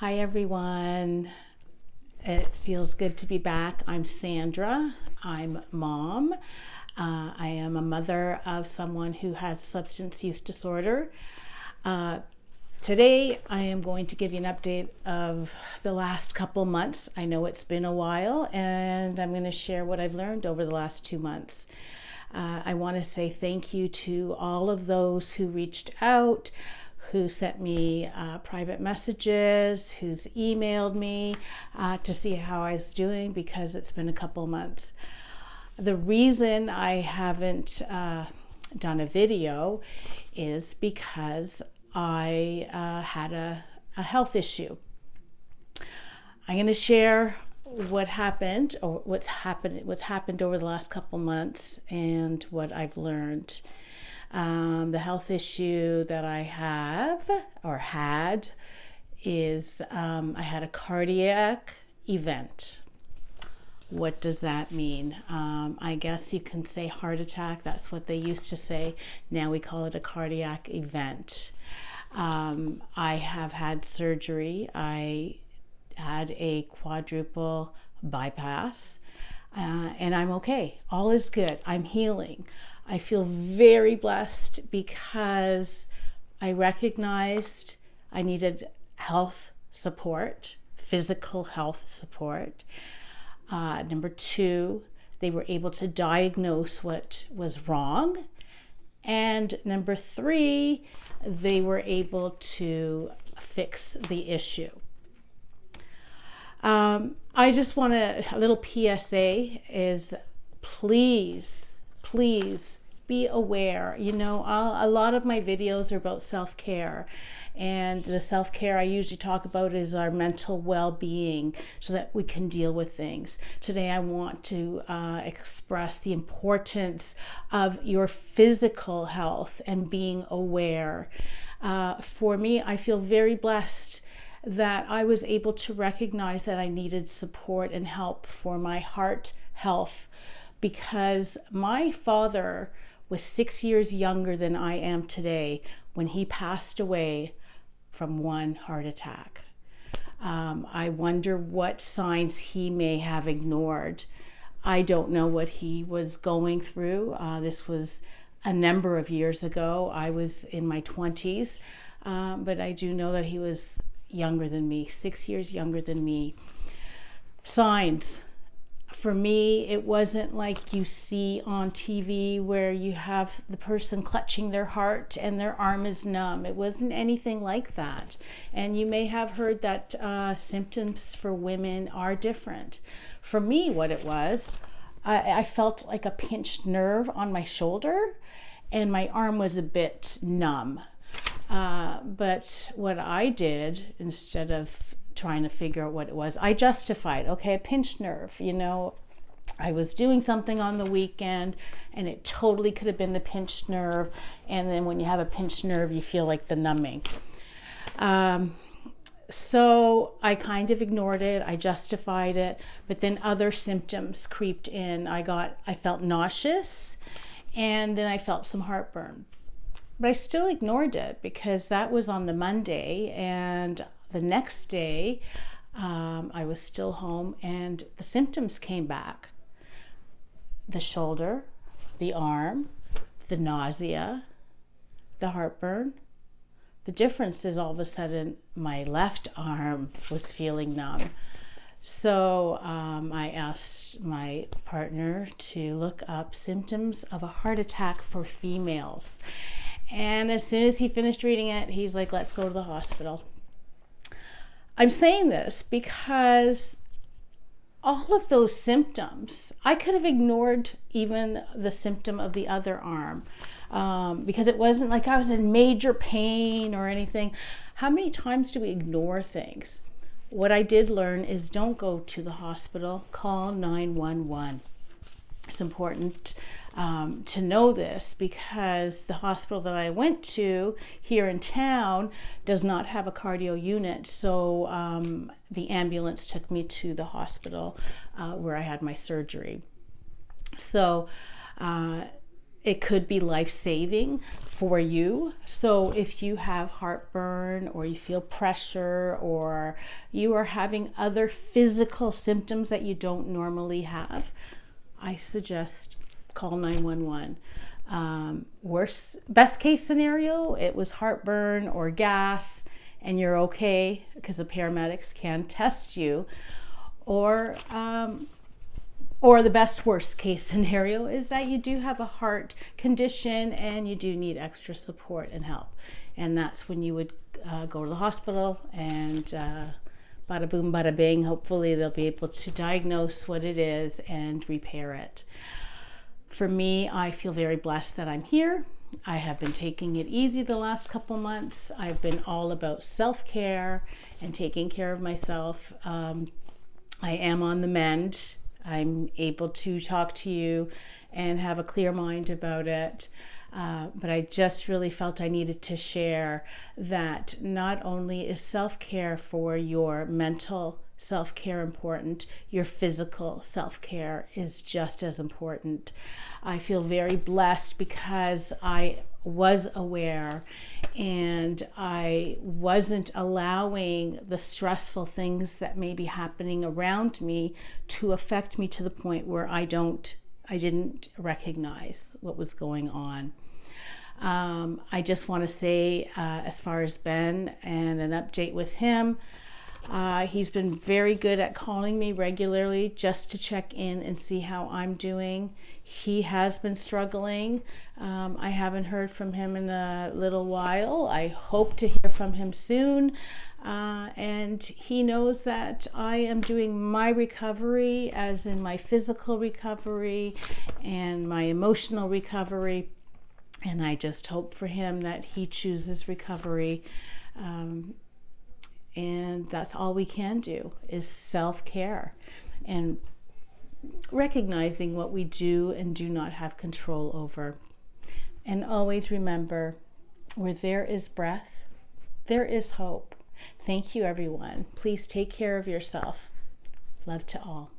Hi everyone. It feels good to be back. I'm Sandra. I'm mom. I am a mother of someone who has substance use disorder. Today I am going to give you an update of the last couple months. I know it's been a while, and I'm going to share what I've learned over the last 2 months. I want to say thank you to all of those who reached out, who sent me private messages, who's emailed me to see how I was doing, because it's been a couple months. The reason I haven't done a video is because I had a health issue. I'm going to share what happened, or what's happened over the last couple months, and what I've learned. The health issue that I have or had is I had a cardiac event. What does that mean? I guess you can say heart attack. That's what they used to say. Now we call it a cardiac event. I have had surgery. I had a quadruple bypass, and I'm okay. All is good. I'm healing. I feel very blessed because I recognized I needed health support, physical health support. Number two, they were able to diagnose what was wrong. And number three, they were able to fix the issue. I just want a little PSA is please be aware. You know, a lot of my videos are about self-care, and the self-care I usually talk about is our mental well-being so that we can deal with things. Today I want to express the importance of your physical health and being aware. For me, I feel very blessed that I was able to recognize that I needed support and help for my heart health, because my father was 6 years younger than I am today when he passed away from one heart attack. I wonder what signs he may have ignored. I don't know what he was going through. This was a number of years ago. I was in my 20s, but I do know that he was younger than me, 6 years younger than me. Signs. For me, it wasn't like you see on TV where you have the person clutching their heart and their arm is numb. It wasn't anything like that. And you may have heard that symptoms for women are different. For me, what it was, I felt like a pinched nerve on my shoulder, and my arm was a bit numb. But what I did, instead of trying to figure out what it was, I justified, okay, a pinched nerve, you know, I was doing something on the weekend and it totally could have been the pinched nerve. And then when you have a pinched nerve, you feel like the numbing. So I kind of ignored it. I justified it, but then other symptoms creeped in. I felt nauseous, and then I felt some heartburn. But I still ignored it because that was on the Monday, and the next day I was still home and the symptoms came back. The shoulder, the arm, the nausea, the heartburn. The difference is all of a sudden my left arm was feeling numb. So I asked my partner to look up symptoms of a heart attack for females. And as soon as he finished reading it, he's like, let's go to the hospital. I'm saying this because all of those symptoms, I could have ignored even the symptom of the other arm, because it wasn't like I was in major pain or anything. How many times do we ignore things? What I did learn is don't go to the hospital, call 911. It's important to know this, because the hospital that I went to here in town does not have a cardio unit. So the ambulance took me to the hospital where I had my surgery. So it could be life-saving for you. So if you have heartburn or you feel pressure or you are having other physical symptoms that you don't normally have, I suggest call 911. Best case scenario, it was heartburn or gas and you're okay because the paramedics can test you. Or the worst case scenario is that you do have a heart condition and you do need extra support and help. And that's when you would go to the hospital and bada boom, bada bing. Hopefully they'll be able to diagnose what it is and repair it. For me, I feel very blessed that I'm here. I have been taking it easy the last couple months. I've been all about self-care and taking care of myself. I am on the mend. I'm able to talk to you and have a clear mind about it. But I just really felt I needed to share that not only is self-care for your mental self-care important, your physical self-care is just as important. I feel very blessed because I was aware and I wasn't allowing the stressful things that may be happening around me to affect me to the point where I didn't recognize what was going on. I just want to say, as far as Ben and an update with him, he's been very good at calling me regularly just to check in and see how I'm doing. He has been struggling. I haven't heard from him in a little while. I hope to hear from him soon. And he knows that I am doing my recovery, as in my physical recovery and my emotional recovery. And I just hope for him that he chooses recovery. And that's all we can do is self-care and recognizing what we do and do not have control over. And always remember, where there is breath, there is hope. Thank you, everyone. Please take care of yourself. Love to all.